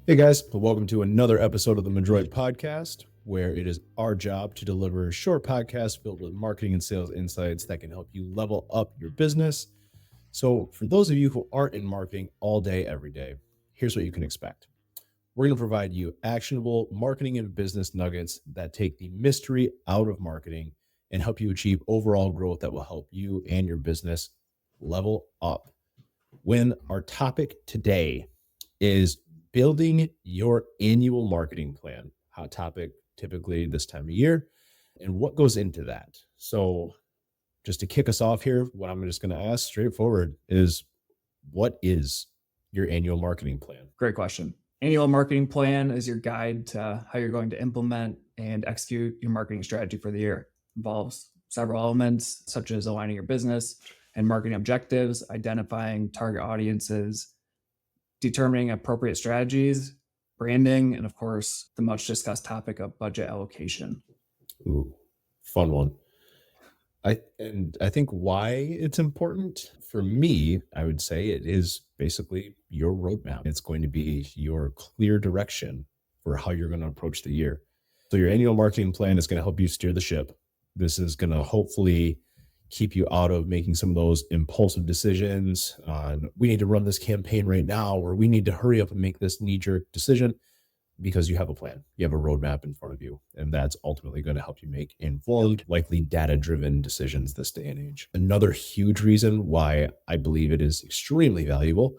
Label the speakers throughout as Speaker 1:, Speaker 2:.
Speaker 1: Hey guys, welcome to another episode of the Madroit Podcast, where it is our job to deliver short podcasts filled with marketing and sales insights that can help you level up your business. So, for those of you who aren't in marketing all day, every day, here's what you can expect. We're going to provide you actionable marketing and business nuggets that take the mystery out of marketing and help you achieve overall growth that will help you and your business level up. When our topic today is building your annual marketing plan, hot topic typically this time of year, and what goes into that. So just to kick us off here, what I'm just going to ask straightforward is, what is your annual marketing plan?
Speaker 2: Great question. Annual marketing plan is your guide to how you're going to implement and execute your marketing strategy for the year. It involves several elements such as aligning your business and marketing objectives, identifying target audiences, determining appropriate strategies, branding, and of course, the much discussed topic of budget allocation.
Speaker 1: Ooh, fun one. I think why it's important for me, I would say it is basically your roadmap. It's going to be your clear direction for how you're going to approach the year. So your annual marketing plan is going to help you steer the ship. This is going to hopefully keep you out of making some of those impulsive decisions on, we need to run this campaign right now, or we need to hurry up and make this knee-jerk decision, because you have a plan, you have a roadmap in front of you, and that's ultimately going to help you make informed, likely data-driven decisions this day and age. Another huge reason why I believe it is extremely valuable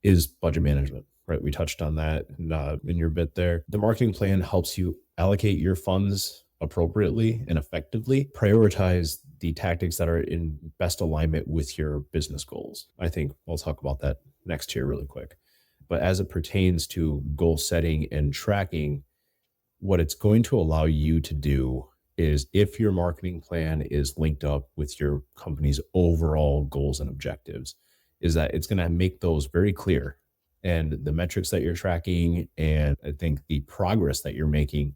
Speaker 1: is budget management, right? We touched on that in your bit there. The marketing plan helps you allocate your funds appropriately and effectively, prioritize the tactics that are in best alignment with your business goals. I think we'll talk about that next here really quick. But as it pertains to goal setting and tracking, what it's going to allow you to do is, if your marketing plan is linked up with your company's overall goals and objectives, is that it's going to make those very clear. And the metrics that you're tracking, and I think the progress that you're making,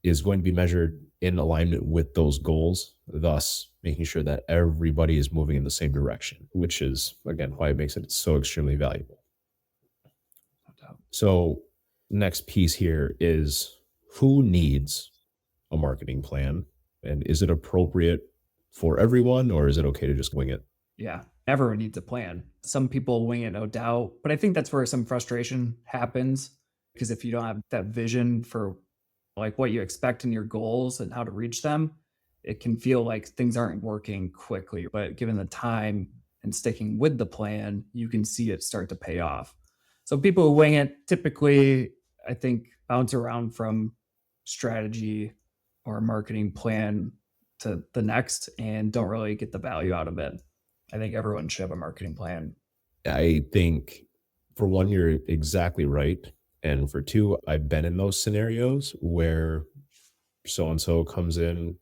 Speaker 1: is going to be measured in alignment with those goals, thus making sure that everybody is moving in the same direction, which is, again, why it makes it so extremely valuable. So next piece here is, who needs a marketing plan, and is it appropriate for everyone, or is it okay to just wing it?
Speaker 2: Yeah, everyone needs a plan. Some people wing it, no doubt, but I think that's where some frustration happens, because if you don't have that vision for like what you expect in your goals and how to reach them, it can feel like things aren't working quickly. But given the time and sticking with the plan, you can see it start to pay off. So people who wing it typically, I think, bounce around from strategy or marketing plan to the next and don't really get the value out of it. I think everyone should have a marketing plan.
Speaker 1: I think, for one, you're exactly right. And for two, I've been in those scenarios where so-and-so comes in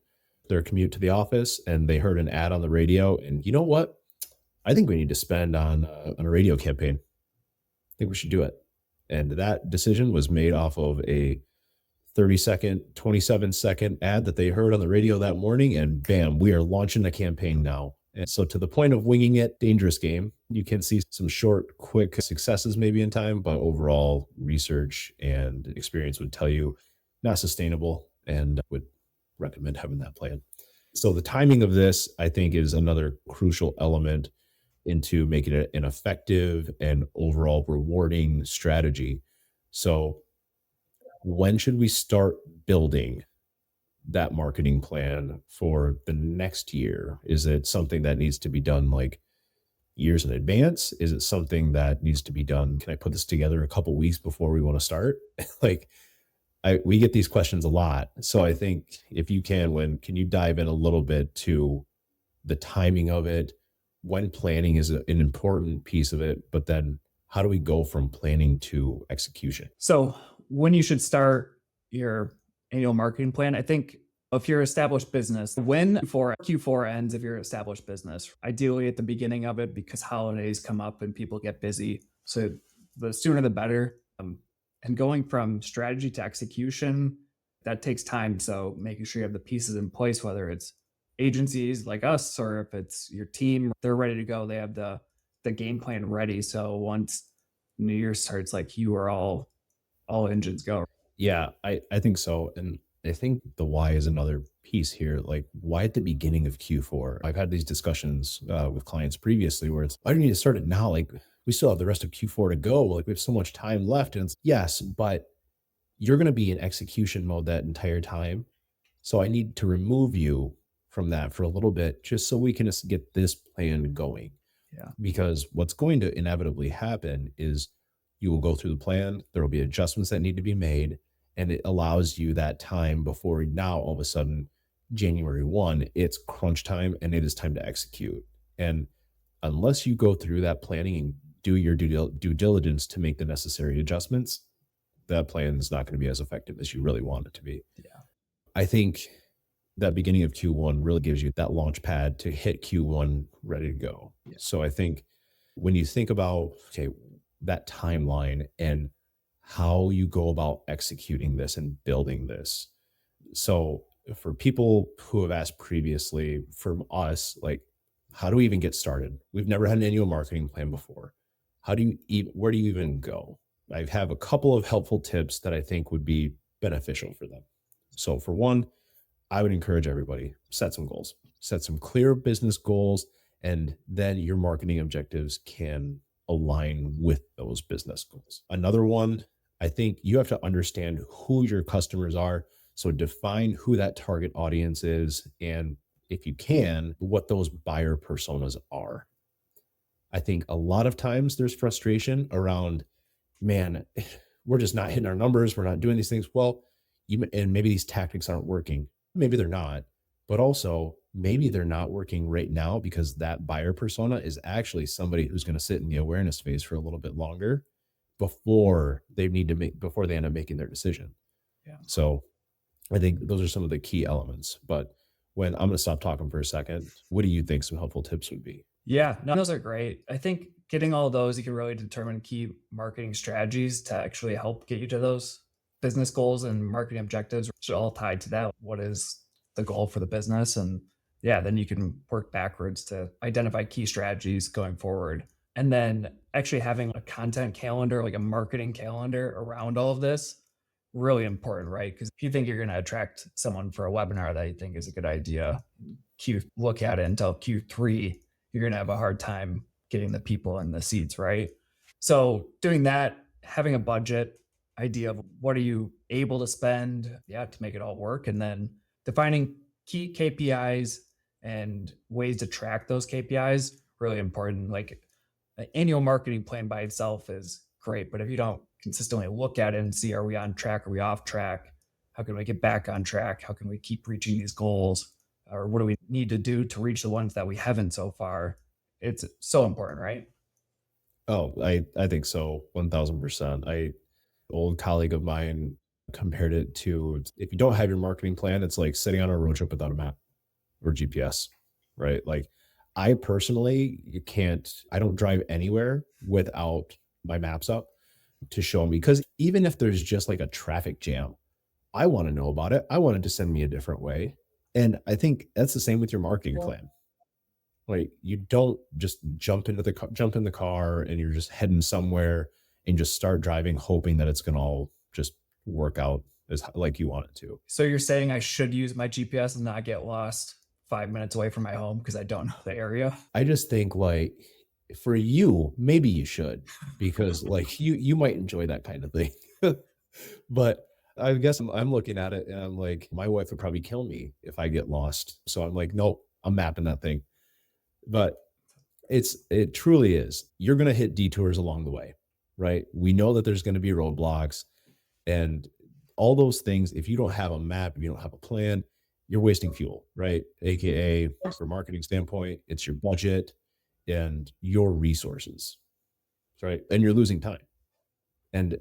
Speaker 1: their commute to the office and they heard an ad on the radio, and you know what? I think we need to spend on a radio campaign. I think we should do it. And that decision was made off of a 30-second, 27-second ad that they heard on the radio that morning, and bam, we are launching a campaign now. And so, to the point of winging it, dangerous game. You can see some short, quick successes maybe in time, but overall research and experience would tell you not sustainable, and would recommend having that plan. So the timing of this, I think, is another crucial element into making it an effective and overall rewarding strategy. So when should we start building that marketing plan for the next year? Is it something that needs to be done like years in advance? Is it something that needs to be done, can I put this together a couple weeks before we want to start? We get these questions a lot. So I think, if you can you dive in a little bit to the timing of it, when planning is an important piece of it, but then how do we go from planning to execution?
Speaker 2: So when you should start your annual marketing plan, I think if you're established business, when Q4 ends, if you're established business, ideally at the beginning of it, because holidays come up and people get busy. So the sooner the better. And going from strategy to execution, that takes time. So making sure you have the pieces in place, whether it's agencies like us or if it's your team, they're ready to go. They have the game plan ready. So once New Year starts, like, you are all all engines go.
Speaker 1: Yeah, I think so. And I think the why is another piece here. Like, why at the beginning of Q4? I've had these discussions with clients previously where it's, I don't need to start it now. Like, we still have the rest of Q4 to go. Like, we have so much time left. And it's, yes, but you're going to be in execution mode that entire time. So I need to remove you from that for a little bit just so we can just get this plan going.
Speaker 2: Yeah.
Speaker 1: Because what's going to inevitably happen is you will go through the plan, there will be adjustments that need to be made, and it allows you that time before now all of a sudden January 1, it's crunch time and it is time to execute. And unless you go through that planning and do your due diligence to make the necessary adjustments, that plan is not going to be as effective as you really want it to be.
Speaker 2: Yeah.
Speaker 1: I think that beginning of Q1 really gives you that launch pad to hit Q1 ready to go.
Speaker 2: Yeah.
Speaker 1: So I think when you think about, okay, that timeline and how you go about executing this and building this. So for people who have asked previously from us, like, how do we even get started? We've never had an annual marketing plan before. How do you even, where do you even go? I have a couple of helpful tips that I think would be beneficial for them. So for one, I would encourage everybody, set some goals, set some clear business goals, and then your marketing objectives can align with those business goals. Another one, I think you have to understand who your customers are. So define who that target audience is, and if you can, what those buyer personas are. I think a lot of times there's frustration around, man, we're just not hitting our numbers. We're not doing these things. Well, and maybe these tactics aren't working. Maybe they're not, but also maybe they're not working right now because that buyer persona is actually somebody who's going to sit in the awareness phase for a little bit longer before before they end up making their decision.
Speaker 2: Yeah.
Speaker 1: So I think those are some of the key elements. But when I'm going to stop talking for a second, what do you think some helpful tips would be?
Speaker 2: Yeah, no, those are great. I think getting all those, you can really determine key marketing strategies to actually help get you to those business goals and marketing objectives, which are all tied to that. What is the goal for the business? And yeah, then you can work backwards to identify key strategies going forward. And then actually having a content calendar, like a marketing calendar around all of this, really important, right? Because if you think you're going to attract someone for a webinar that you think is a good idea, look at it until Q3, you're going to have a hard time getting the people in the seats, right? So doing that, having a budget, idea of what are you able to spend, to make it all work, and then defining key KPIs and ways to track those KPIs, really important. Like an annual marketing plan by itself is great, but if you don't consistently look at it and see, are we on track? Are we off track? How can we get back on track? How can we keep reaching these goals? Or what do we need to do to reach the ones that we haven't so far? It's so important, right?
Speaker 1: Oh, I think so. 1000%. Old colleague of mine compared it to, if you don't have your marketing plan, it's like sitting on a road trip without a map or GPS, right? Like I personally, I don't drive anywhere without my maps up to show me, because even if there's just like a traffic jam, I want to know about it. I want it to send me a different way. And I think that's the same with your marketing plan. Like you don't just jump in the car and you're just heading somewhere and just start driving hoping that it's going to all just work out as like you want it to.
Speaker 2: So you're saying I should use my GPS and not get lost 5 minutes away from my home because I don't know the area?
Speaker 1: I just think like for you, maybe you should, because like you might enjoy that kind of thing. But I guess I'm looking at it and I'm like, my wife would probably kill me if I get lost. So I'm like, nope, I'm mapping that thing. But it truly is. You're going to hit detours along the way, right? We know that there's going to be roadblocks and all those things. If you don't have a map, if you don't have a plan, you're wasting fuel, right? AKA, from a marketing standpoint, it's your budget and your resources, right? And you're losing time. And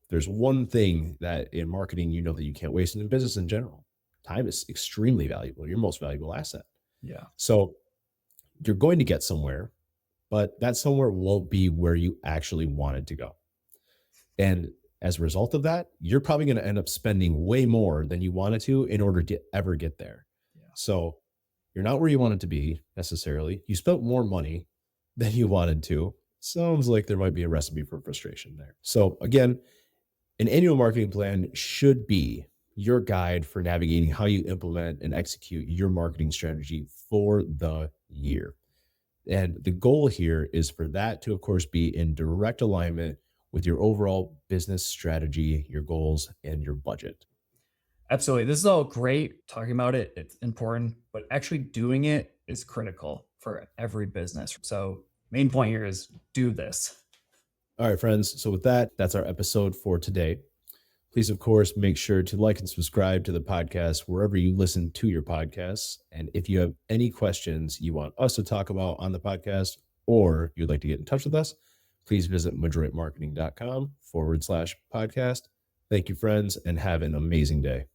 Speaker 1: there's one thing that in marketing, you know, that you can't waste, in business in general. Time is extremely valuable, your most valuable asset.
Speaker 2: Yeah.
Speaker 1: So you're going to get somewhere, but that somewhere won't be where you actually wanted to go. And as a result of that, you're probably going to end up spending way more than you wanted to in order to ever get there.
Speaker 2: Yeah.
Speaker 1: So you're not where you wanted to be necessarily. You spent more money than you wanted to. Sounds like there might be a recipe for frustration there. So again, An annual marketing plan should be your guide for navigating how you implement and execute your marketing strategy for the year. And the goal here is for that to, of course, be in direct alignment with your overall business strategy, your goals, and your budget.
Speaker 2: Absolutely. This is all great talking about it. It's important, but actually doing it is critical for every business. So, main point here is do this.
Speaker 1: All right, friends. So, with that, that's our episode for today. Please, of course, make sure to like and subscribe to the podcast wherever you listen to your podcasts. And if you have any questions you want us to talk about on the podcast, or you'd like to get in touch with us, please visit madroitmarketing.com/podcast. Thank you, friends, and have an amazing day.